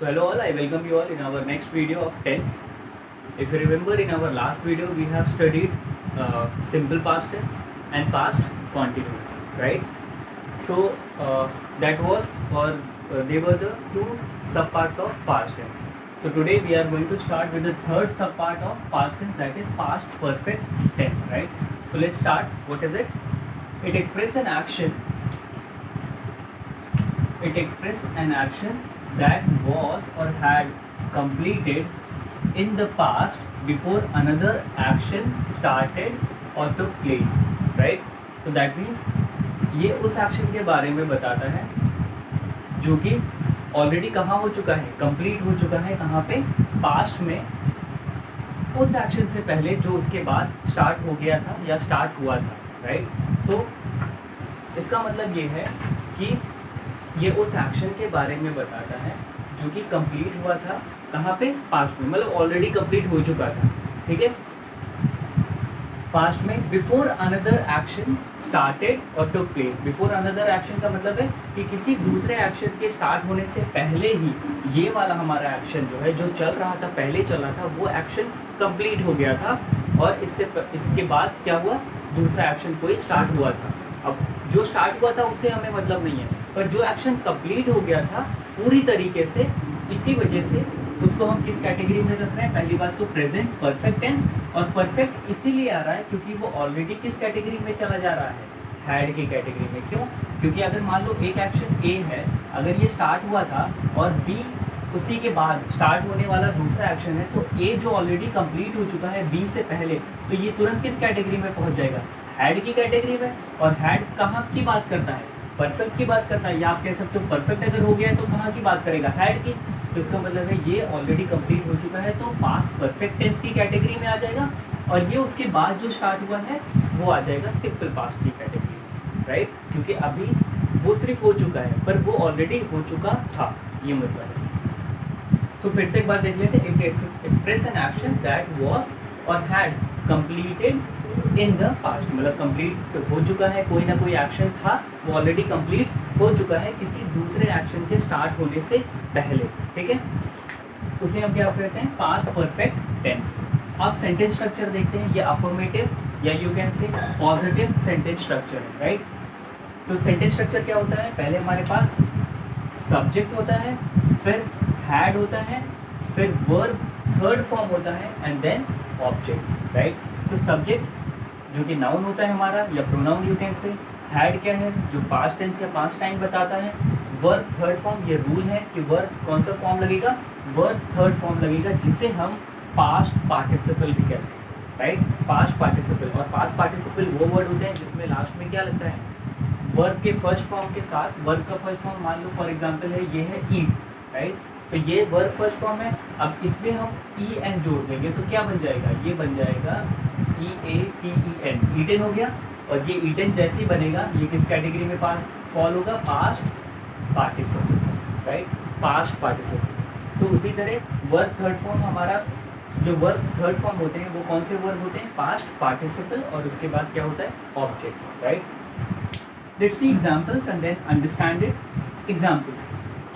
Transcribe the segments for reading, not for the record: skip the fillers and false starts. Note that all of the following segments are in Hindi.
So hello all, I welcome you all in our next video of tense. If you remember, in our last video we have studied simple past tense and past continuous, right? So that was they were the two subparts of past tense. So today we are going to start with the third subpart of past tense, that is past perfect tense, right? So let's start. What is it? It expresses an action. It expresses an action that was or had completed in the past before another action started or took place, right? So that means ये उस एक्शन के बारे में बताता है जो कि ऑलरेडी कहाँ हो चुका है, कंप्लीट हो चुका है, कहाँ पे, पास्ट में, उस एक्शन से पहले जो उसके बाद स्टार्ट हो गया था या स्टार्ट हुआ था, राइट? सो इसका मतलब ये है कि ये उस एक्शन के बारे में बताता है जो कि कंप्लीट हुआ था, कहाँ पे, पास्ट में, मतलब ऑलरेडी कंप्लीट हो चुका था, ठीक है, पास्ट में, बिफोर अनदर एक्शन स्टार्टेड और took place. Before another action का मतलब है कि किसी दूसरे एक्शन के स्टार्ट होने से पहले ही ये वाला हमारा एक्शन जो है, जो चल रहा था, पहले चल रहा था, वो एक्शन कंप्लीट हो गया था और इसके बाद क्या हुआ, दूसरा एक्शन कोई स्टार्ट हुआ था। अब जो स्टार्ट हुआ था उससे हमें मतलब नहीं है, पर जो एक्शन कंप्लीट हो गया था पूरी तरीके से, इसी वजह से उसको हम किस कैटेगरी में रख रहे हैं? पहली बात तो प्रेजेंट परफेक्ट टेंस, और परफेक्ट इसीलिए आ रहा है क्योंकि वो ऑलरेडी किस कैटेगरी में चला जा रहा है? हैड की कैटेगरी में। क्यों? क्योंकि अगर मान लो एक एक्शन ए है, अगर ये स्टार्ट हुआ था और बी उसी के बाद स्टार्ट होने वाला दूसरा एक्शन है, तो ए जो ऑलरेडी कंप्लीट हो चुका है बी से पहले, तो ये तुरंत किस कैटेगरी में पहुंच जाएगा? हैड की कैटेगरी में। और हैड कहाँ की बात करता है? परफेक्ट की बात करता है, या आप कह सकते हो परफेक्ट अगर हो गया है तो कहाँ की बात करेगा? हैड की। तो इसका मतलब है ये ऑलरेडी कंप्लीट हो चुका है तो पास्ट परफेक्ट टेंस की कैटेगरी में आ जाएगा, और ये उसके बाद जो स्टार्ट हुआ है वो आ जाएगा सिंपल पास्ट की कैटेगरी, राइट? क्योंकि अभी वो सिर्फ हो चुका है पर वो ऑलरेडी हो चुका था, ये मतलब है। सो फिर से एक बार देख लेते हैं। It express an action that was or had completed in the past, मतलब कंप्लीट हो चुका है, कोई ना कोई एक्शन था, वो ऑलरेडी कंप्लीट हो चुका है किसी दूसरे एक्शन के स्टार्ट होने से पहले, ठीक है? उसे हम क्या कहते हैं? Past perfect tense. अब सेंटेंस स्ट्रक्चर देखते हैं। ये अफर्मेटिव या you can say positive sentence structure है, राइट? तो सेंटेंस स्ट्रक्चर क्या होता है? पहले हमारे पास सब्जेक्ट होता है, फिर हैड होता है, फिर वर्ब थर्ड फॉर्म होता है, एंड देन ऑब्जेक्ट, राइट? तो सब्जेक्ट जो कि नाउन होता है हमारा या प्रोनाउन यू कैन से, हैड क्या है जो पास्ट टेंस या पास्ट टाइम बताता है, वर्ब थर्ड फॉर्म, ये रूल है कि वर्ब कौन सा फॉर्म लगेगा? वर्ब थर्ड फॉर्म लगेगा, जिसे हम पास्ट पार्टिसिपल भी कहते हैं, राइट? Past participle. और पास्ट पार्टिसिपल वो वर्ड होते हैं जिसमें लास्ट में क्या लगता है? वर्ब के फर्स्ट फॉर्म के साथ, वर्ब का फर्स्ट फॉर्म मान लो फॉर एग्जाम्पल है ये है ईट, राइट? तो ये वर्ब फर्स्ट फॉर्म है। अब इसमें हम ई एन जोड़ देंगे तो क्या बन जाएगा? ये बन जाएगा EATEN, ईटन हो गया। और ये ईटन जैसे ही बनेगा ये किस कैटेगरी में फॉल होगा? Past participle, right? Past participle. तो उसी तरह वर्ब थर्ड फॉर्म, हमारा जो वर्ब थर्ड फॉर्म होते हैं वो कौन से वर्ब होते हैं? पास्ट पार्टिसिपल, और उसके बाद क्या होता है? Object, right? Let's see examples and then understand it. Examples: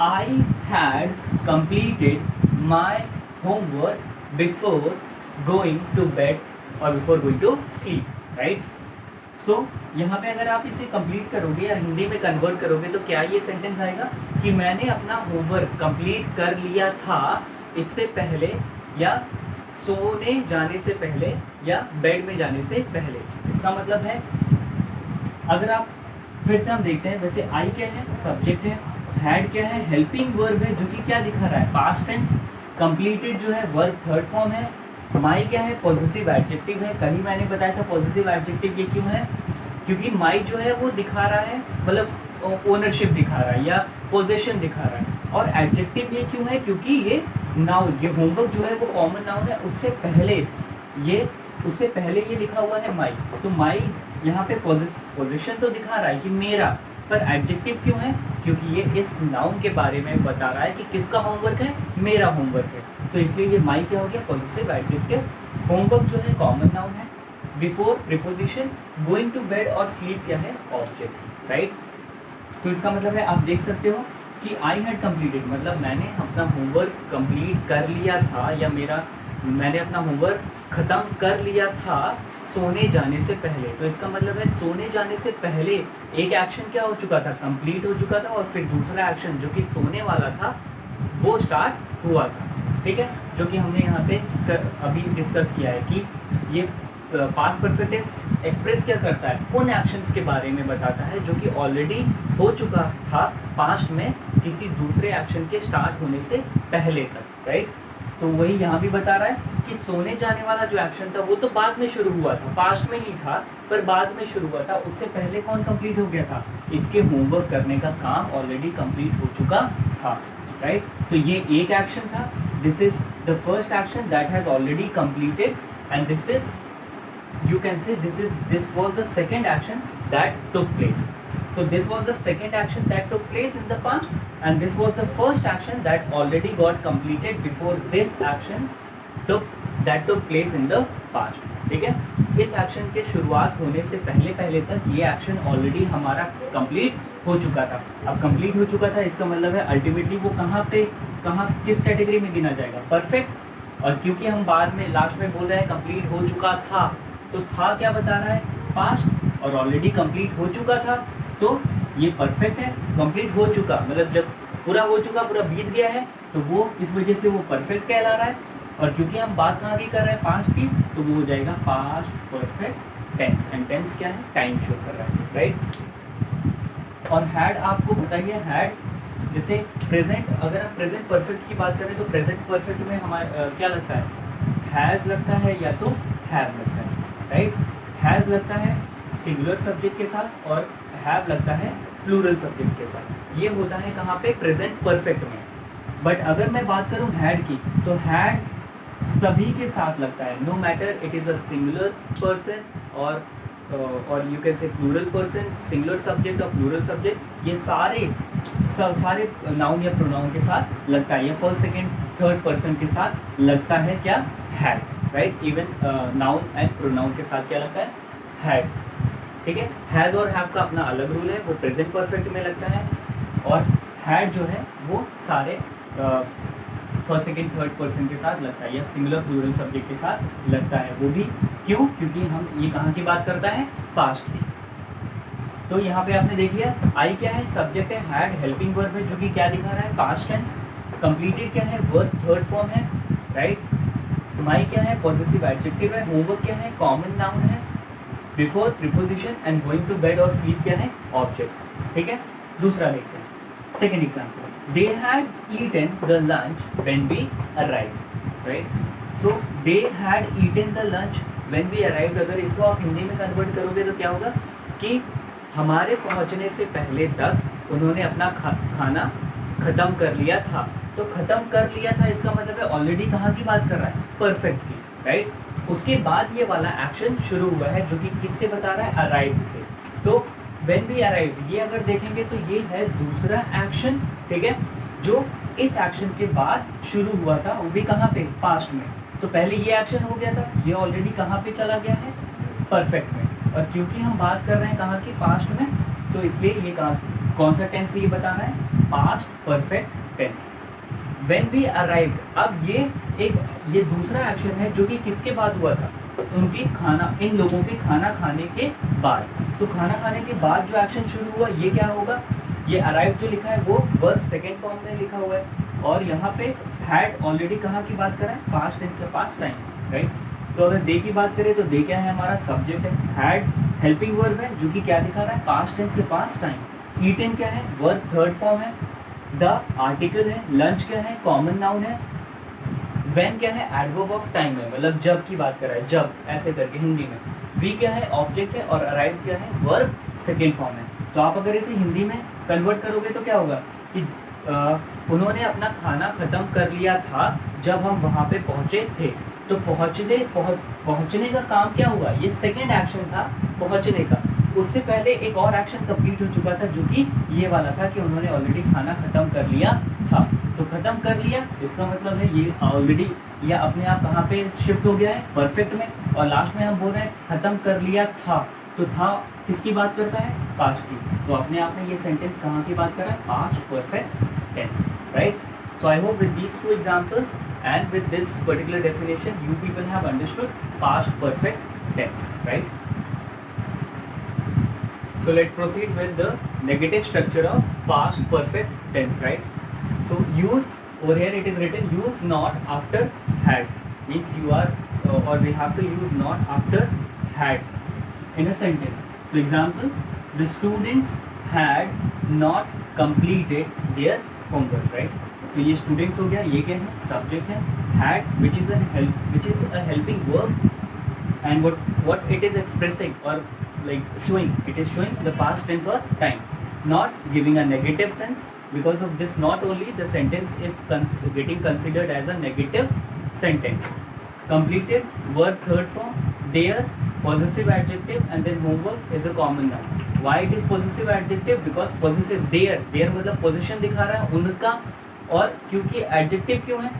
I had completed my homework before going to bed और before going to sleep, right? So यहाँ पे अगर आप इसे कंप्लीट करोगे या हिंदी में कन्वर्ट करोगे तो क्या ये सेंटेंस आएगा कि मैंने अपना होमवर्क कंप्लीट कर लिया था इससे पहले, या सोने जाने से पहले, या बेड में जाने से पहले। इसका मतलब है, अगर आप फिर से हम देखते हैं, वैसे आई क्या है? सब्जेक्ट है। हैड क्या है? हेल्पिंग वर्ब है, जो कि क्या दिखा रहा है? Past tense. कंप्लीटेड जो है वर्ब थर्ड फॉर्म है। माई क्या है? पॉजिटिव एडजेक्टिव है। कल ही मैंने बताया था पॉजिटिव एडजेक्टिव ये क्यों है, क्योंकि माई जो है वो दिखा रहा है, मतलब ओनरशिप दिखा रहा है या पोजेशन दिखा रहा है। और एडजेक्टिव ये क्यों है? क्योंकि ये नाउन, ये होमवर्क जो है वो कॉमन नाउन है, उससे पहले ये लिखा हुआ है माई। तो माई यहाँ पे पोजिशन तो दिखा रहा है कि मेरा, पर एडजेक्टिव क्यों है? क्योंकि ये इस नाउन के बारे में बता रहा है कि किसका होमवर्क है? मेरा होमवर्क है। तो इसलिए ये माई क्या हो गया? Positive adjective. होमवर्क जो है कॉमन नाउन है, before preposition, going to bed और स्लीप क्या है? Object, right? तो इसका मतलब है आप देख सकते हो कि आई हैड कम्प्लीटेड मतलब मैंने अपना होमवर्क कंप्लीट कर लिया था, या मैंने अपना होमवर्क ख़त्म कर लिया था सोने जाने से पहले। तो इसका मतलब है सोने जाने से पहले एक एक्शन क्या हो चुका था, कंप्लीट हो चुका था, और फिर दूसरा एक्शन जो कि सोने वाला था वो स्टार्ट हुआ था। ठीक है, जो कि हमने यहाँ पे अभी डिस्कस किया है कि ये पास्ट परफेक्ट टेंस एक्सप्रेस क्या करता है, उन एक्शंस के बारे में बताता है जो कि ऑलरेडी हो चुका था पास्ट में किसी दूसरे एक्शन के स्टार्ट होने से पहले तक, राइट। तो वही यहाँ भी बता रहा है कि सोने जाने वाला जो एक्शन था वो तो बाद में शुरू हुआ था, पास्ट में ही था पर बाद में शुरू हुआ था, उससे पहले कौन कंप्लीट हो गया था, इसके होमवर्क करने का काम ऑलरेडी कंप्लीट हो चुका था, राइट। तो ये एक एक्शन था, this is the first action that has already completed, and this is you can say this was the second action that took place. So this was the second action that took place in the past, and this was the first action that already got completed before this action took place in the past. ठीक है, इस एक्शन के शुरुआत होने से पहले तक ये एक्शन ऑलरेडी हमारा कंप्लीट हो चुका था। अब कंप्लीट हो चुका था इसका मतलब है अल्टीमेटली वो कहाँ किस कैटेगरी में गिना जाएगा, परफेक्ट। और क्योंकि हम बाद में लास्ट में बोल रहे हैं कंप्लीट हो चुका था, तो था क्या बता रहा है, पास्ट, और ऑलरेडी कंप्लीट हो चुका था, तो ये परफेक्ट है। कंप्लीट हो चुका मतलब जब पूरा हो चुका, पूरा बीत गया है, तो वो इस वजह से वो परफेक्ट कहला रहा है। और क्योंकि हम बात कहाँ की कर रहे हैं, पास्ट की, तो वो हो जाएगा past perfect tense, and tense क्या है, टाइम शो कर रहा है, राइट। और हैड आपको बताइए, हैड जैसे प्रेजेंट, अगर आप प्रेजेंट परफेक्ट की बात करें तो प्रेजेंट परफेक्ट में हमारे क्या लगता है, हैज़ लगता है या तो हैव लगता है, राइट। हैज़ लगता है सिंगुलर सब्जेक्ट के साथ और हैव लगता है प्लूरल सब्जेक्ट के साथ। ये होता है कहाँ पे, प्रेजेंट परफेक्ट में। बट अगर मैं बात करूँ हैड की, तो हैड सभी के साथ लगता है, no matter it is a singular person or you can say plural person, singular subject और प्लूरल सब्जेक्ट, ये सारे नाउन या प्रोनाउन के साथ लगता है, या फर्स्ट सेकेंड थर्ड पर्सन के साथ लगता है क्या, had, right. Even noun and pronoun के साथ क्या लगता है, हैड। ठीक है, हैज़ और हैव का अपना अलग रूल है, वो प्रेजेंट परफेक्ट में लगता है, और हैड जो है वो सारे फर्स्ट सेकेंड थर्ड पर्सन के साथ लगता है, या सिंगुलर प्लूरल सब्जेक्ट के साथ लगता है। वो भी क्यों, क्योंकि हम ये कहाँ की बात करता है, पास्ट की। तो यहाँ पे आपने देख लिया, आई क्या है, सब्जेक्ट है, हैड हेल्पिंग वर्ब है जो कि क्या दिखा रहा है, पास्ट टेंस। कंप्लीटेड क्या है, वर्ब थर्ड फॉर्म है, राइट। माई क्या है, पॉसेसिव एडजेक्टिव है। होमवर्क क्या है, कॉमन नाउन है। Before preposition, and going to bed और स्लीप क्या है, ऑब्जेक्ट। ठीक है, दूसरा देखते हैं, second example, they had eaten the lunch when we arrived, right? So they had eaten the lunch when we arrived, अगर इसको आप हिंदी में कन्वर्ट करोगे तो क्या होगा कि हमारे पहुंचने से पहले तक उन्होंने अपना खाना ख़त्म कर लिया था। तो ख़त्म कर लिया था इसका मतलब है ऑलरेडी कहाँ की बात कर रहा है, परफेक्ट की, राइट। उसके बाद ये वाला एक्शन शुरू हुआ है जो कि किससे बता रहा है, अराइव से। तो when we arrived, ये अगर देखेंगे तो ये है दूसरा एक्शन, ठीक है, जो इस एक्शन के बाद शुरू हुआ था, वो भी कहाँ पे, पास्ट में। तो पहले ये एक्शन हो गया था, ये ऑलरेडी कहाँ पे चला गया है, परफेक्ट में। और क्योंकि हम बात कर रहे हैं कहाँ की, पास्ट में, तो इसलिए ये कौन सा टेंस ये बता रहा है, past perfect tense. when we arrived, अब ये दूसरा एक्शन है जो कि किसके बाद हुआ था, उनकी इन लोगों के खाना खाने के बाद। तो खाना खाने के बाद जो एक्शन शुरू हुआ ये क्या होगा, ये अराइव जो लिखा है वो वर्ब सेकेंड फॉर्म में लिखा हुआ है, और यहाँ पे हैड ऑलरेडी कहाँ की बात कर रहा है, पास्ट टेंस का पास्ट टाइम, राइट। तो अगर दे की बात करें तो दे क्या है, हमारा सब्जेक्ट है। हैड हेल्पिंग वर्ब है जो कि क्या दिखा रहा है, पास्ट टेंस का पास्ट टाइम। ईटन क्या है, वर्ब थर्ड फॉर्म है। द आर्टिकल है। लंच क्या है, कॉमन नाउन है। व्हेन क्या है, एडवर्ब ऑफ टाइम है, मतलब जब की बात कर रहा है, जब ऐसे करके हिंदी में। वी क्या है, ऑब्जेक्ट है, और अराइव क्या है, वर्ब सेकेंड फॉर्म है। तो आप अगर इसे हिंदी में कन्वर्ट करोगे तो क्या होगा कि उन्होंने अपना खाना ख़त्म कर लिया था जब हम वहाँ पे पहुँचे थे। तो पहुँचने का काम क्या हुआ, ये सेकेंड एक्शन था पहुँचने का। उससे पहले एक और एक्शन कंप्लीट हो चुका था जो कि ये वाला था कि उन्होंने ऑलरेडी खाना ख़त्म कर लिया था। तो ख़त्म कर लिया इसका मतलब है ये ऑलरेडी या अपने आप कहाँ पे शिफ्ट हो गया है, परफेक्ट में। और लास्ट में हम बोल रहे हैं ख़त्म कर लिया था, तो था किसकी बात करता है, पास्ट की। तो अपने आप में ये सेंटेंस कहाँ की बात कर रहा है, past perfect tense, right? So I hope with these two examples and with this particular definition you people have understood past perfect tense, right? So let's proceed with the negative structure of past perfect tense, right? So use, over here it is written use not after had, means you are or we have to use not after had in a sentence. For example, the students had not completed their homework, right? तो ये students हो गया, ये क्या है, subject है, had which is a helping verb, and what it is expressing or like showing, it is showing the past tense or time, not giving a negative sense. Because of this not only the sentence is getting considered as a negative sentence. Completed verb third form, their possessive adjective, and then homework is a common noun. Why it is possessive adjective? Because possessive their मतलब पोजीशन दिखा रहा है उनका, और क्योंकि एडजेक्टिव क्यों है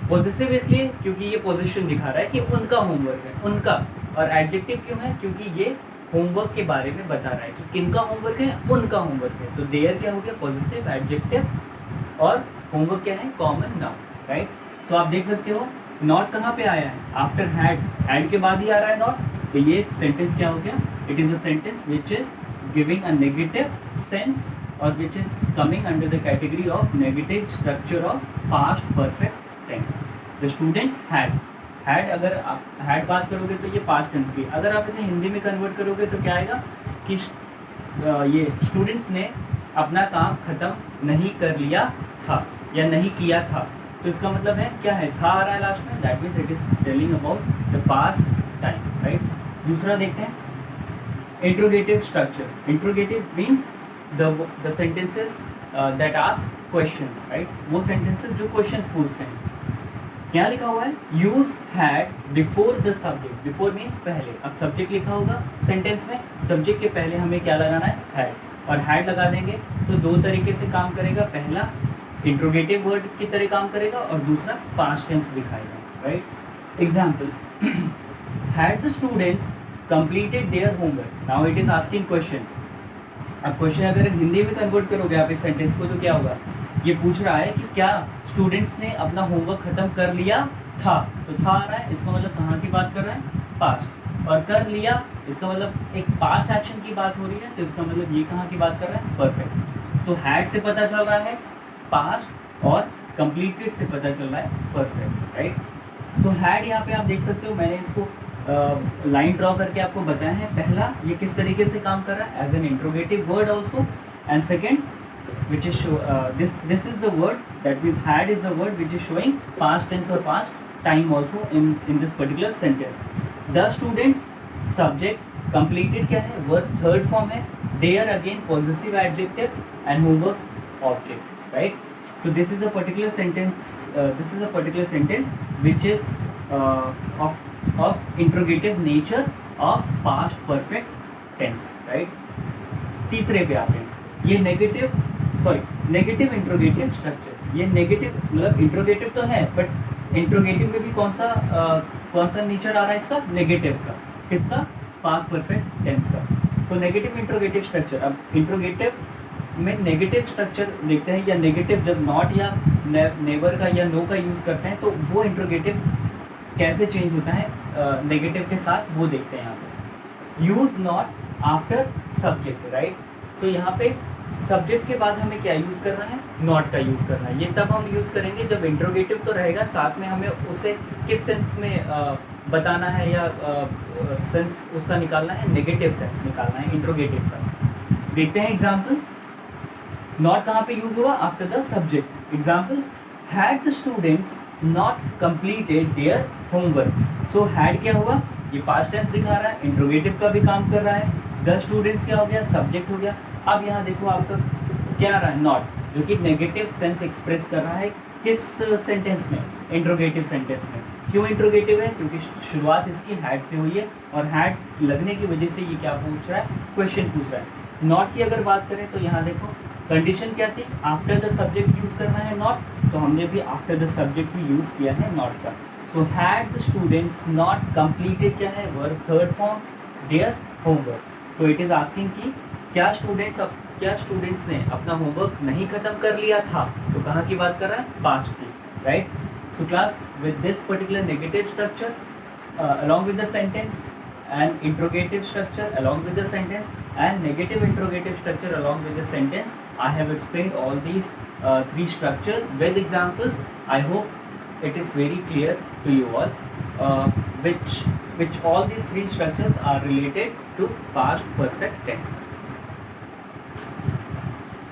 पॉजिटिव, इसलिए क्योंकि ये पोजीशन दिखा रहा है कि उनका होमवर्क है, उनका। और एडजेक्टिव क्यों है? क्योंकि ये होमवर्क के बारे में बता रहा है कि किनका होमवर्क है, उनका होमवर्क है। तो देयर क्या हो गया, पॉजिटिव एडजेक्टिव, और होमवर्क क्या है, कॉमन नाउन, राइट। तो आप देख सकते हो नॉट कहाँ पे आया है, आफ्टर हैड के बाद ही आ रहा है नॉट। तो ये सेंटेंस क्या हो गया, it is a sentence which is giving a negative sense और which is coming under the category of negative structure of past perfect tense. The students had अगर आप हैड बात करोगे तो ये पास्ट टेंस की, अगर आप इसे हिंदी में कन्वर्ट करोगे तो क्या आएगा कि ये स्टूडेंट्स ने अपना काम ख़त्म नहीं कर लिया था या नहीं किया था। तो इसका मतलब है क्या है, था आ रहा है लास्ट में, that means it is telling about the past time, right. दूसरा देखते हैं interrogative structure. Interrogative means the sentences that ask questions, right. वो सेंटेंसेस जो क्वेश्चंस पूछते हैं। क्या लिखा हुआ है, use had before the subject. Before means पहले। अब सब्जेक्ट लिखा होगा सेंटेंस में, सब्जेक्ट के पहले हमें क्या लगाना है, हैड, और हैड लगा देंगे तो दो तरीके से काम करेगा। पहला इंट्रोगेटिव वर्ड की तरह काम करेगा और दूसरा पास्ट टेंस दिखाएगा, right. Example, had the students completed their homework. Now it is asking question. अब क्वेश्चन अगर हिंदी में कन्वर्ट करोगे आप इस सेंटेंस को तो क्या होगा, ये पूछ रहा है कि क्या स्टूडेंट्स ने अपना होमवर्क खत्म कर लिया था। तो था आ रहा है, इसका मतलब कहाँ की बात कर रहा है, पास्ट। और कर लिया इसका मतलब एक पास्ट एक्शन की बात हो रही है, तो इसका मतलब ये कहाँ की बात कर रहा है, परफेक्ट। सो हैड से पता चल रहा है पास्ट और कंप्लीटेड से पता चल रहा है परफेक्ट, राइट। सो हैड यहाँ पे आप देख सकते हो, मैंने इसको लाइन ड्रॉ करके आपको बताया है। पहला ये किस तरीके से काम कर रहा है, as an interrogative word also, and second which is this is the word, that means had is the word which is showing past tense or past time also in this particular sentence. The student subject, completed क्या है, verb third form है, there again possessive adjective and homework object, right. So this is a particular sentence which is of interrogative nature of past perfect tense, right. तीसरे पे आते हैं, ये नेगेटिव इंट्रोगेटिव स्ट्रक्चर। ये नेगेटिव मतलब इंट्रोगेटिव तो है, बट इंट्रोगेटिव में भी कौन सा नेचर आ रहा है इसका, नेगेटिव का। किसका, पास्ट परफेक्ट टेंस का। So negative interrogative structure. अब इंट्रोगेटिव में नेगेटिव स्ट्रक्चर देखते हैं, या नेगेटिव जब नॉट या नेवर का या नो का यूज़ करते हैं तो वो इंट्रोगेटिव कैसे चेंज होता है नेगेटिव के साथ, वो देखते हैं यहाँ पे। Use not after subject, right. So यहाँ पे सब्जेक्ट के बाद हमें क्या यूज़ करना है, नॉट का यूज़ करना है। ये तब हम यूज़ करेंगे जब इंट्रोगेटिव तो रहेगा, साथ में हमें उसे किस सेंस में बताना है या सेंस उसका निकालना है, नेगेटिव सेंस निकालना है इंट्रोगेटिव का। देखते हैं एग्जाम्पल। नॉट कहाँ पे यूज़ हुआ, after the subject. Example, had the students not completed their homework. So had क्या हुआ, ये पास्ट टेंस दिखा रहा है, इंट्रोगेटिव का भी काम कर रहा है। द स्टूडेंट्स क्या हो गया, सब्जेक्ट हो गया। अब यहाँ देखो आपका क्या आ रहा है, नॉट, जो कि नेगेटिव सेंस एक्सप्रेस कर रहा है किस सेंटेंस में, इंट्रोगेटिव सेंटेंस में। क्यों इंट्रोगेटिव है, क्योंकि शुरुआत इसकी हैड से हुई है, और हैड लगने की वजह से ये क्या पूछ रहा है, क्वेश्चन पूछ रहा है। नॉट की अगर बात करें तो यहाँ देखो कंडीशन क्या थी, आफ्टर द सब्जेक्ट यूज़ करना है नॉट, तो हमने भी आफ्टर द सब्जेक्ट भी यूज़ किया है नॉट का। So had the students not completed क्या है, verb third form, their homework. So it is asking कि क्या स्टूडेंट्स क्या स्टूडेंट्स ने अपना होमवर्क नहीं खत्म कर लिया था, तो कहाँ की बात कर रहा है, पास्ट की, right. So class with this particular negative structure along with the sentence and interrogative structure along with the sentence and negative interrogative structure along with the sentence, I have explained all these three structures with examples. I hope it is very clear to you all, which all these three structures are related to past perfect tense.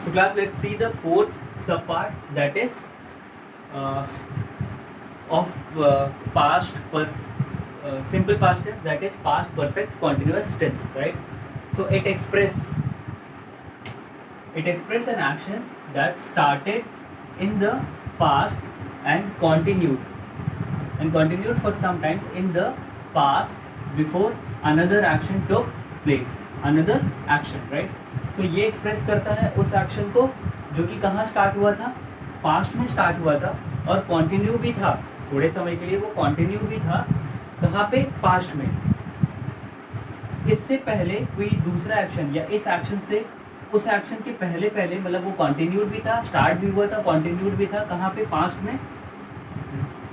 So class, let's see the fourth subpart, that is of simple past tense, that is past perfect continuous tense, right. So it express an action that started in the past and continued for some times in the past before another action took place. Another action, right. So ये express करता है उस action को जो कि कहाँ start हुआ था, past में start हुआ था और continue भी था, थोड़े समय के लिए वो continue भी था, कहाँ पे, पास्ट में. इससे पहले कोई दूसरा एक्शन या इस एक्शन से उस एक्शन के पहले मतलब वो कंटिन्यूड भी था, स्टार्ट भी हुआ था, कंटिन्यूड भी था, कहाँ पे, पास्ट में.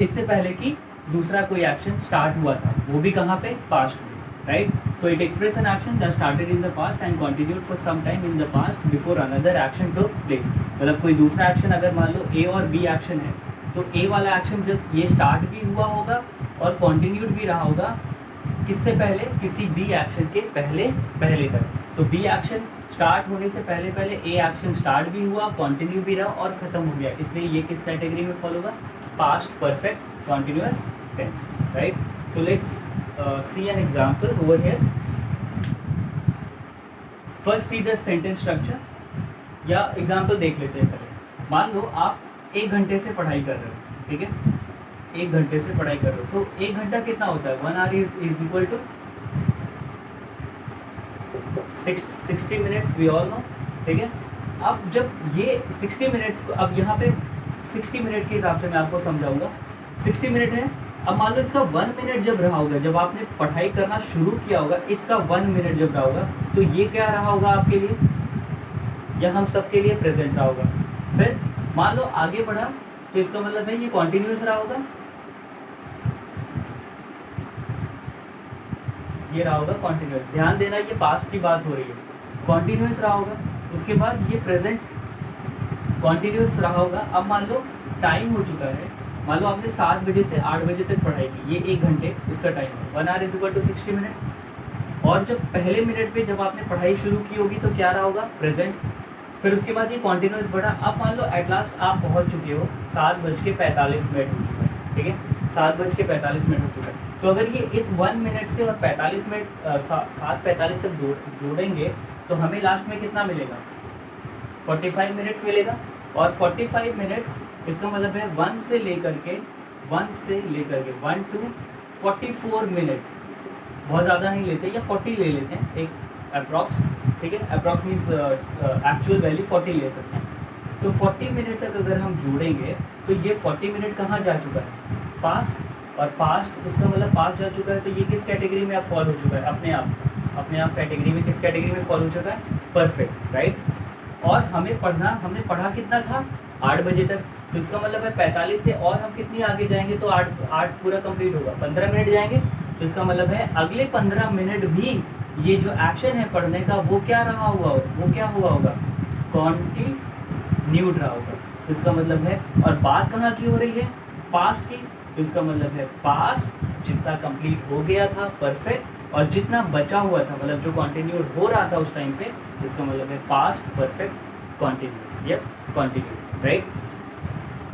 इससे पहले कि दूसरा कोई एक्शन स्टार्ट हुआ था, वो भी कहाँ पे, पास्ट में, right. So it express an action that started in the past and continued for some time in the past before another action took place. मतलब कोई दूसरा एक्शन, अगर मान लो ए और बी एक्शन है, तो ए वाला एक्शन जब ये स्टार्ट भी हुआ होगा और कंटिन्यूड भी रहा होगा, किससे पहले, किसी बी एक्शन के पहले तक. तो बी एक्शन स्टार्ट होने से पहले ए एक्शन स्टार्ट भी हुआ, कंटिन्यू भी रहा और ख़त्म हो गया, इसलिए ये किस कैटेगरी में फॉलो होगा, past perfect continuous tense, right. So let's see an example over here. First see the sentence structure, या एग्जाम्पल देख लेते हैं पहले. मान लो आप 1 घंटे से पढ़ाई कर रहे हो, ठीक है, 1 घंटे से पढ़ाई कर रहे हो. तो 1 घंटा कितना होता है, 1 hour is equal to 60 minutes, we all know, ठीक है. अब जब ये 60 मिनट्स को, अब यहाँ पे 60 मिनट के हिसाब से मैं आपको समझाऊंगा. 60 मिनट है. अब मान लो इसका 1 मिनट जब रहा होगा, जब आपने पढ़ाई करना शुरू किया होगा, इसका 1 मिनट जब रहा होगा, तो ये क्या रहा होगा आपके लिए, या हम सबके लिए प्रेजेंट रहा होगा. फिर मान लो आगे बढ़ा, तो इसका मतलब है ये कॉन्टिन्यूस रहा होगा, ये रहा होगा कॉन्टिन्यूस. ध्यान देना, ये पास्ट की बात हो रही है, कॉन्टिन्यूस रहा होगा. उसके बाद ये प्रेजेंट कॉन्टिन्यूस रहा होगा. अब मान लो टाइम हो चुका है, मान लो आपने 7 बजे से 8 बजे तक पढ़ाई की, ये 1 घंटे इसका टाइम है, 1 hour is equal to 60 minute. और जब पहले मिनट पे जब आपने पढ़ाई शुरू की होगी, तो क्या रहा होगा, प्रेजेंट. फिर उसके बाद ये कॉन्टिन्यूस बढ़ा. अब मान लो एट लास्ट आप पहुँच चुके हो 7:45 हो चुका है, ठीक है, 7:45 हो चुका है. तो अगर ये इस 1 मिनट से और 45 मिनट 7:45 तक जोड़ेंगे, तो हमें लास्ट में कितना मिलेगा, 45 मिनट्स मिलेगा. और 45 मिनट्स इसका मतलब है 1 से लेकर के 1 to 44 मिनट. बहुत ज़्यादा नहीं लेते, या 40 ले लेते हैं, एक अप्रॉक्स, ठीक है, अप्रॉक्स मीन्स एक्चुअल वैल्यू 40 ले सकते हैं. तो 40 मिनट तक अगर हम जोड़ेंगे, तो ये 40 मिनट कहाँ जा चुका है, पास्ट. और पास्ट इसका मतलब पास्ट जा चुका है, तो ये किस कैटेगरी में अब फॉल हो चुका है, अपने आप कैटेगरी में, किस कैटेगरी में फॉल हो चुका है, परफेक्ट, राइट. और हमने पढ़ा कितना था, 8 बजे तक. तो इसका मतलब है 45 से और हम कितनी आगे जाएंगे, तो 8 पूरा कंप्लीट होगा, 15 मिनट जाएंगे. तो इसका मतलब है अगले 15 मिनट भी ये जो एक्शन है पढ़ने का, वो क्या हुआ होगा, कॉन्टिन्यूड रहा होगा. तो इसका मतलब है, और बात कहाँ की हो रही है, पास्ट की. तो इसका मतलब है पास्ट जितना कंप्लीट हो गया था परफेक्ट, और जितना बचा हुआ था, मतलब जो कंटिन्यूड हो रहा था उस टाइम पे, इसका मतलब है पास्ट परफेक्ट कॉन्टिन्यूस, या कॉन्टिन्यू, राइट.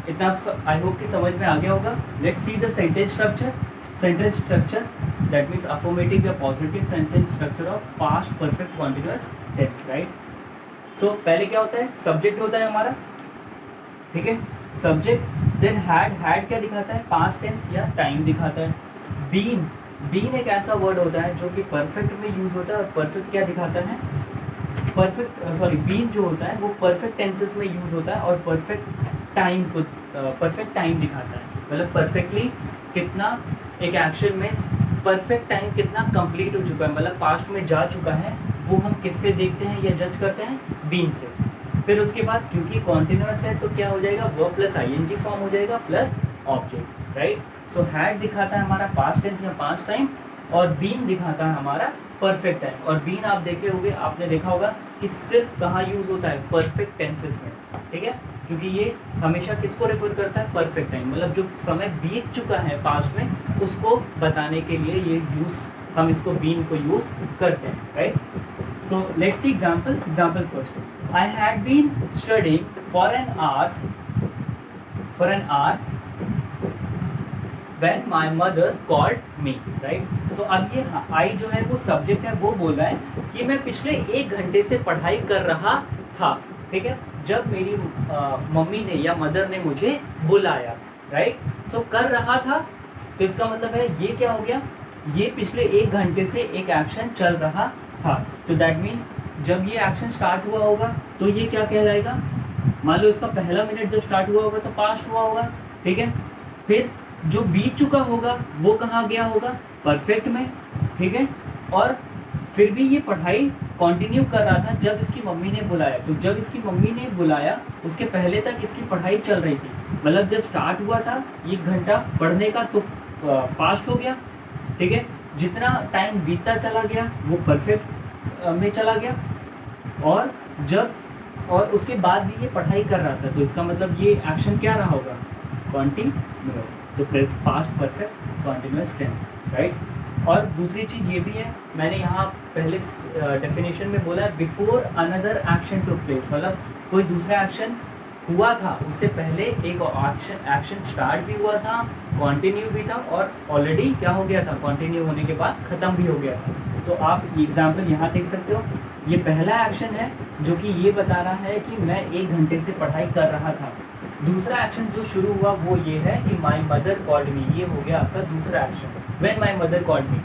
इतना आई होप कि समझ में आ गया होगा. Let's see the sentence structure that means affirmative या positive sentence structure of past perfect continuous tense, right. So पहले क्या होता है, सब्जेक्ट होता है हमारा, ठीक है, सब्जेक्ट. देन हैड क्या दिखाता है, पास्ट टेंस या टाइम दिखाता है. बीन एक ऐसा वर्ड होता है जो कि परफेक्ट में यूज होता है, और परफेक्ट क्या दिखाता है, बीन जो होता है वो परफेक्ट टेंसेस में यूज होता है, और परफेक्ट टाइम दिखाता है. मतलब परफेक्टली कितना एक एक्शन में परफेक्ट टाइम कितना कंप्लीट हो चुका है, मतलब पास्ट में जा चुका है, वो हम किससे देखते हैं या जज करते हैं? बीन से। फिर उसके बाद क्योंकि कॉन्टिन्यूअस है तो क्या हो जाएगा? वर्ब प्लस आईएनजी फॉर्म हो जाएगा plus object, right. So had दिखाता है हमारा पास्ट टेंस या पास्ट टाइम, और बीन दिखाता है हमारा परफेक्ट टाइम। और बीन आप देखे होंगे, आपने देखा होगा कि सिर्फ कहाँ यूज होता है? परफेक्ट टेंसेस में, ठीक है, क्योंकि ये हमेशा किसको रेफर करता है? परफेक्ट टाइम, मतलब जो समय बीत चुका है पास्ट में उसको बताने के लिए ये यूज, हम इसको बीन को यूज करते हैं, right. So let's see example first. I had been studying for an hour when my mother called me, right? So अब ये आई जो है वो सब्जेक्ट है, वो बोल रहा है कि मैं पिछले 1 घंटे से पढ़ाई कर रहा था, ठीक है, जब मेरी मम्मी ने या मदर ने मुझे बुलाया, राइट। सो कर रहा था, तो इसका मतलब है ये क्या हो गया? ये पिछले 1 घंटे से एक एक्शन चल रहा था, तो दैट मीन्स जब ये एक्शन स्टार्ट हुआ होगा तो ये क्या कहलाएगा? मान लो इसका पहला मिनट जब स्टार्ट हुआ होगा तो पास्ट हुआ होगा, ठीक है। फिर जो बीत चुका होगा वो कहाँ गया होगा? परफेक्ट में, ठीक है। और फिर भी ये पढ़ाई कंटिन्यू कर रहा था जब इसकी मम्मी ने बुलाया, तो जब इसकी मम्मी ने बुलाया उसके पहले तक इसकी पढ़ाई चल रही थी, मतलब जब स्टार्ट हुआ था 1 घंटा पढ़ने का तो पास्ट हो गया, ठीक है। जितना टाइम बीतता चला गया वो परफेक्ट में चला गया, और उसके बाद भी ये पढ़ाई कर रहा था, तो इसका मतलब ये एक्शन क्या रहा होगा? कॉन्टिन्यूअस, तो press past perfect continuous tense, right. और दूसरी चीज़ ये भी है, मैंने यहाँ पहले डेफिनेशन में बोला before another action to place, मतलब कोई दूसरा एक्शन हुआ था उससे पहले एक एक्शन स्टार्ट भी हुआ था, कंटिन्यू भी था, और ऑलरेडी क्या हो गया था? कंटिन्यू होने के बाद ख़त्म भी हो गया था। तो आप एग्जाम्पल यहाँ देख सकते हो, ये पहला एक्शन है जो कि ये बता रहा है कि मैं 1 घंटे से पढ़ाई कर रहा था। दूसरा एक्शन जो शुरू हुआ वो ये है कि माई मदर कॉल्ड मी, ये हो गया आपका दूसरा action, when my mother called me.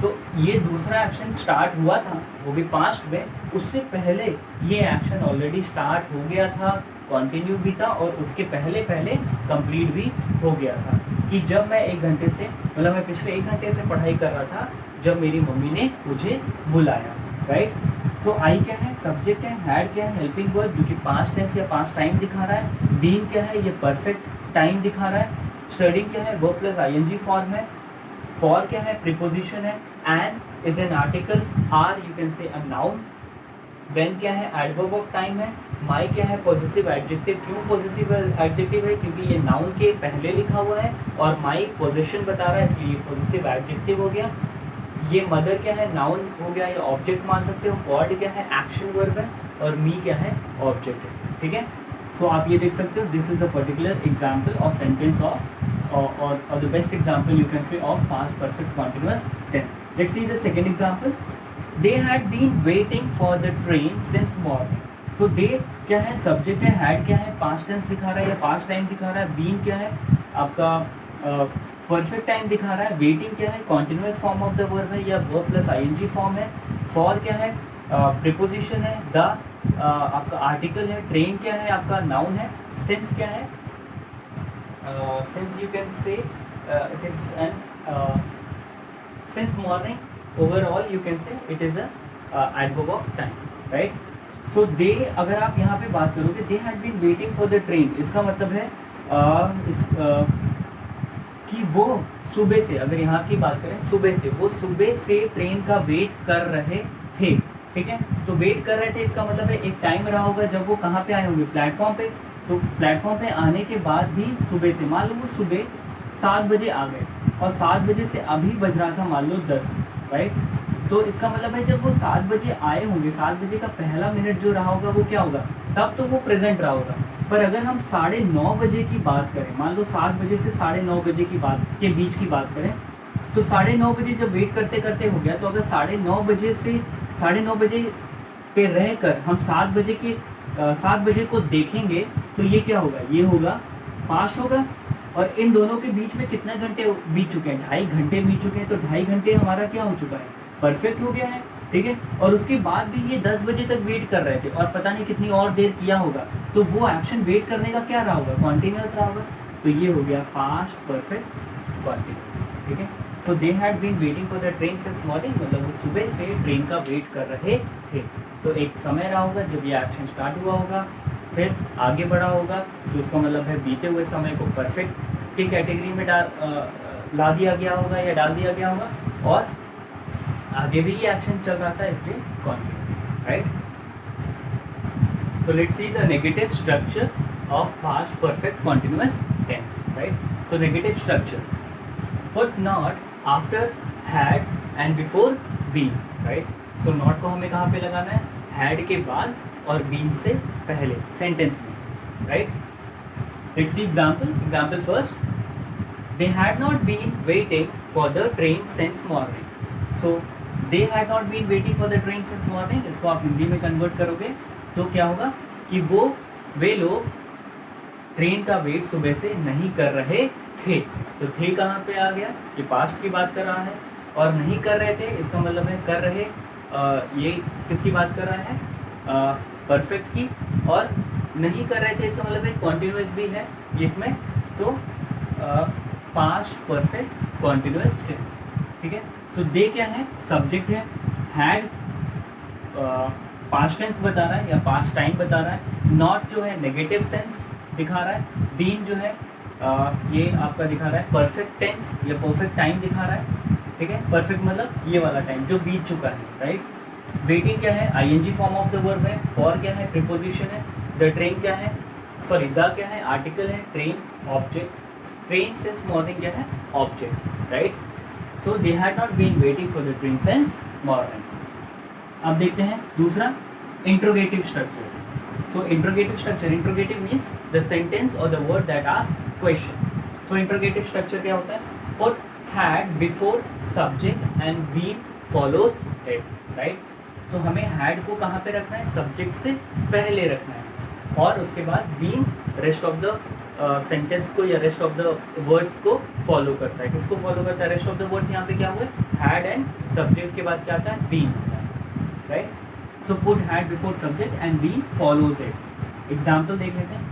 तो ये दूसरा एक्शन स्टार्ट हुआ था, वो भी पास्ट में, उससे पहले ये एक्शन ऑलरेडी स्टार्ट हो गया था, कंटिन्यू भी था, और उसके पहले कंप्लीट भी हो गया था, कि जब मैं 1 घंटे से, मतलब मैं पिछले 1 घंटे से पढ़ाई कर रहा था जब मेरी मम्मी ने मुझे बुलाया, राइट। सो आई क्या है? सब्जेक्ट है। हैड क्या है? हेल्पिंग वर्ब जो कि पास्ट टेंस या पास्ट टाइम दिखा रहा है। बीइंग क्या है? ये परफेक्ट टाइम दिखा रहा है। स्टडीइंग क्या है? वर्ब प्लस आईएनजी फॉर्म है। फॉर क्या है? प्रीपोजिशन है। And is an article. Or you can say a noun. When क्या है? एडवर्ब ऑफ टाइम है। माई क्या है? Possessive adjective. क्यों पॉजेसिव एडजेक्टिव है? क्योंकि ये नाउन के पहले लिखा हुआ है और माई पोजेशन बता रहा है, इसलिए ये पॉजेसिव एडजेक्टिव हो गया। ये मदर क्या है? नाउन हो गया, ये ऑब्जेक्ट मान सकते हो। गॉड क्या है? एक्शन वर्ब है। और मी क्या है? ऑब्जेक्ट है। ठीक है, सो आप ये देख सकते हो, this is a particular example of sentence of or the best example you can say of past perfect continuous tense. Let's see the second example. They had been waiting for the train since morning. So they क्या है? सब्जेक्ट है। हैड क्या है? पास्ट टेंस दिखा रहा है या पास्ट टाइम दिखा रहा है। बीन क्या है? आपका परफेक्ट टाइम दिखा रहा है। वेटिंग क्या है? Continuous form of the verb है या वर्ब प्लस आईएनजी फॉर्म है। फॉर क्या है? प्रीपोजिशन है। द आपका आर्टिकल है। ट्रेन क्या है? आपका नाउन है। सिंस क्या है? Since you can say it is an since morning. Overall you can say it is a adverb of time, right. So they, अगर आप यहाँ पे बात करोगे, they had been waiting for the train, इसका मतलब है कि वो सुबह से, अगर यहाँ की बात करें सुबह से, वो सुबह से ट्रेन का वेट कर रहे थे। ठीक है, तो वेट कर रहे थे इसका मतलब है एक टाइम रहा होगा जब वो कहाँ पे आए होंगे? प्लेटफॉर्म पे। तो प्लेटफॉर्म पे आने के बाद भी सुबह से, मान लो वो सुबह 7 बजे आ गए और 7 बजे से अभी बज रहा था मान लो 10, राइट। तो इसका मतलब है जब वो 7 बजे आए होंगे, 7 बजे का पहला मिनट जो रहा होगा वो क्या होगा? तब तो वो प्रेजेंट रहा होगा। पर अगर हम 9:30 बजे की बात करें, मान लो 7 बजे से 9:30 बजे की बात के बीच की बात करें, तो 9:30 बजे जब वेट करते करते हो गया, तो अगर 9:30 बजे से 9:30 बजे पे रहकर हम 7 बजे को देखेंगे तो ये क्या होगा? ये होगा पास्ट होगा। और इन दोनों के बीच में कितने घंटे बीत चुके हैं? 2.5 घंटे बीत चुके हैं। तो 2.5 घंटे हमारा क्या हो चुका है? परफेक्ट हो गया है। ठीक है, और उसके बाद भी ये 10 बजे तक वेट कर रहे थे और पता नहीं कितनी और देर किया होगा, तो वो एक्शन वेट करने का क्या रहा होगा? कॉन्टिन्यूअस रहा होगा। तो ये हो गया पास्ट परफेक्ट कॉन्टिन्यूअस। ठीक है, so they had been waiting for the train since morning, मतलब वो सुबह से ट्रेन का वेट कर रहे थे। तो एक समय रहा होगा जब ये एक्शन स्टार्ट हुआ होगा, फिर आगे बढ़ा होगा, तो उसका मतलब है बीते हुए समय को परफेक्ट की कैटेगरी में ला दिया गया होगा या डाल दिया गया होगा, और आगे भी ये एक्शन चल रहा था, इसलिए continuous, right. So let's see the negative structure of past perfect continuous tense, right? So negative structure, put not after had and before been, right? So not को हमें कहाँ पे लगाना है, had के बाद और been से पहले sentence में, right? Let's see example. Example first. They had not been waiting for the train since morning. So they had not been waiting for the train since morning. इसको आप हिंदी में कन्वर्ट करोगे तो क्या होगा कि वे लोग ट्रेन का वेट सुबह से नहीं कर रहे थे। तो थे कहाँ पे आ गया, ये पास्ट की बात कर रहा है, और नहीं कर रहे थे इसका मतलब है कर रहे, ये किसकी बात कर रहा है, परफेक्ट की, और नहीं कर रहे थे इसका मतलब है कॉन्टिन्यूस भी है इसमें, तो पास्ट परफेक्ट कॉन्टिन्यूस टेंस, ठीक है। तो दे क्या है, सब्जेक्ट है, हैड पास्ट टेंस बता रहा है या पास्ट टाइम बता रहा है, नॉट जो है नेगेटिव सेंस दिखा रहा है, बीन जो है ये आपका दिखा रहा है परफेक्ट टेंस या परफेक्ट टाइम दिखा रहा है, ठीक है। परफेक्ट मतलब ये वाला टाइम जो बीत चुका है, राइट। वेटिंग क्या है, ING form of the verb है, फॉर क्या है, प्रीपोजिशन है, द ट्रेन क्या है, सॉरी द क्या है, आर्टिकल है, train object, train since morning क्या है, object, right. So they had not been waiting for the train since morning. अब देखते हैं दूसरा, interrogative structure. So interrogative structure, interrogative means the sentence or the word that ask question. So interrogative structure क्या होता है, put had before subject and been follows it, right. So हमें हैड को कहाँ पे रखना है, सब्जेक्ट से पहले रखना है, और उसके बाद been rest of the sentence को या रेस्ट ऑफ द वर्ड्स को फॉलो करता है। किसको फॉलो करता है, रेस्ट ऑफ द वर्ड्स। यहाँ पे क्या हुआ, हैड एंड सब्जेक्ट के बाद क्या आता है, बीन आता है, right. So put had before subject and been follows it. Example देख लेते हैं,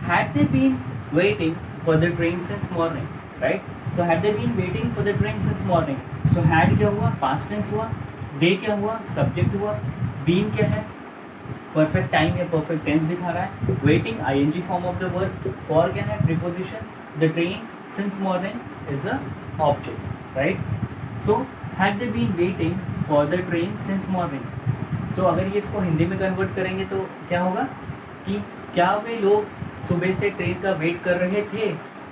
had they been waiting for the train since morning, right. So had they been waiting for the train since morning. So had क्या हुआ, पास्ट टेंस हुआ, दे क्या हुआ, सब्जेक्ट हुआ, बीन क्या है, परफेक्ट टाइम या परफेक्ट टेंस दिखा रहा है, waiting ING form of the verb, for क्या है, preposition, the train since morning is a object, right. So had they been waiting for the train since morning. तो अगर ये इसको हिंदी में कन्वर्ट करेंगे तो क्या होगा कि क्या वे लोग सुबह से ट्रेन का वेट कर रहे थे,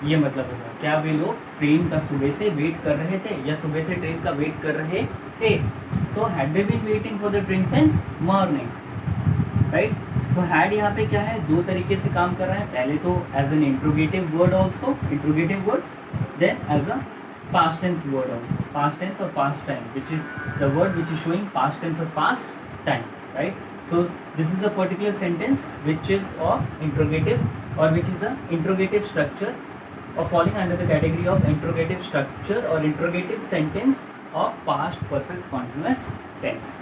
ये मतलब होगा क्या वे लोग ट्रेन का सुबह से वेट कर रहे थे या सुबह से ट्रेन का वेट कर रहे थे। So had they been waiting for the train since morning, right. So had यहाँ पे क्या है, दो तरीके से काम कर रहा है, पहले तो as an interrogative word also, interrogative word, then as a past tense word also, past tense or past time, which is the word which is showing past tense or past time, right? So this is a particular sentence which is of interrogative or which is a interrogative structure or falling under the category of interrogative structure or interrogative sentence of past perfect continuous tense.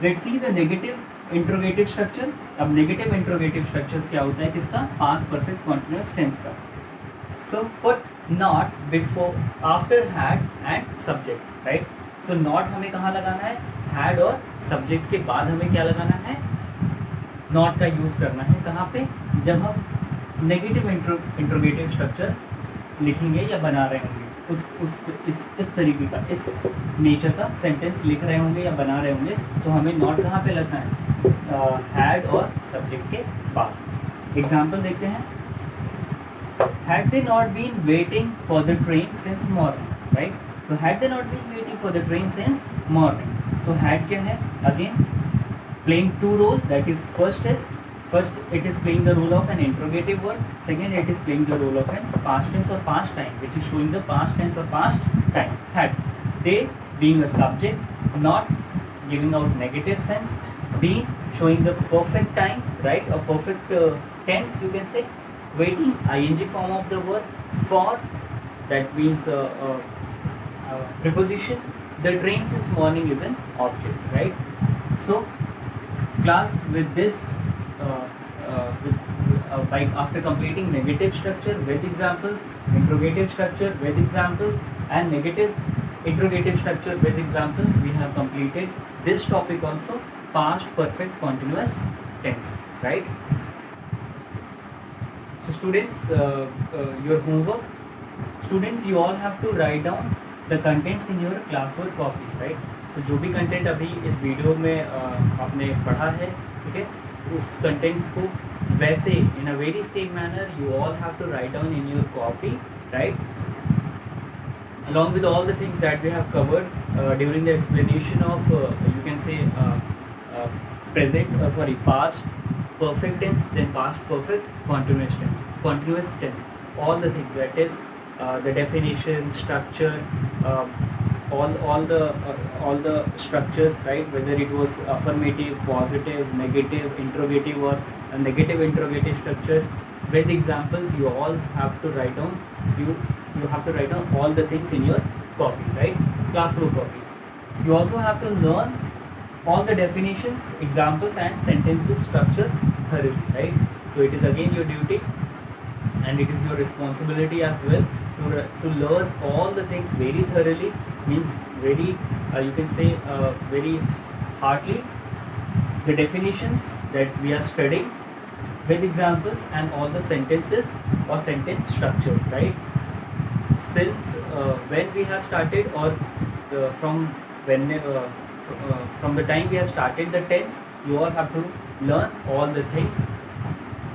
Let's see the negative interrogative structure. अब negative interrogative structures क्या होता है किसका, past perfect continuous tense का। So put not before, after had and subject, right? So not हमें कहाँ लगाना है, हैड और सब्जेक्ट के बाद हमें क्या लगाना है, नॉट का यूज़ करना है कहाँ पे, जब हम नेगेटिव इंट्रोगेटिव स्ट्रक्चर लिखेंगे या बना रहे होंगे, इस तरीके का, इस नेचर का सेंटेंस लिख रहे होंगे या बना रहे होंगे, तो हमें नॉट कहाँ पे लगना है, हैड और सब्जेक्ट के बाद। एग्जाम्पल देखते हैं, had they not been waiting for the train since morning, right. So had they not been waiting for the train since morning. So had क्या है, again playing two role, that is first it is playing the role of an interrogative word, second it is playing the role of an past tense or past time, which is showing the past tense or past time. Had, they being a subject, not giving out negative sense, being showing the perfect time, right, or perfect tense you can say, waiting ing form of the word, for that means preposition, the train since morning is an object, right. So class with this by after completing negative structure with examples, interrogative structure with examples and negative interrogative structure with examples. We have completed this topic also, past perfect continuous tense, right? So students, your homework, students, you all have to write down the contents in your classwork copy, right? So जो भी कंटेंट अभी इस वीडियो में आपने पढ़ा है, ठीक है, उस कंटेंट्स को वैसे in a very same manner you all have to write down in your copy, right? Along with all the things that we have covered during the explanation of you can say past perfect tense, then past perfect continuous tense, all the things, that is the definition, structure, all the structures, right? Whether it was affirmative, positive, negative, interrogative, or negative interrogative structures with examples, you all have to write down. You have to write down all the things in your copy, right? Classroom copy. You also have to learn all the definitions, examples, and sentences structures thoroughly, right? So it is again your duty, and it is your responsibility as well to learn all the things very thoroughly, means very you can say very hardly, the definitions that we are studying with examples, and all the sentences or sentence structures, right? Since when we have started, or from the time we have started the tense, you all have to learn all the things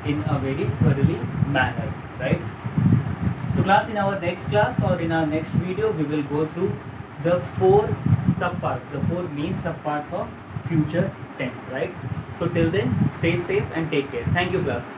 in a very thoroughly manner, right? So class, in our next class or in our next video, we will go through the four main subparts of future tense, right? So till then, stay safe and take care. Thank you, class.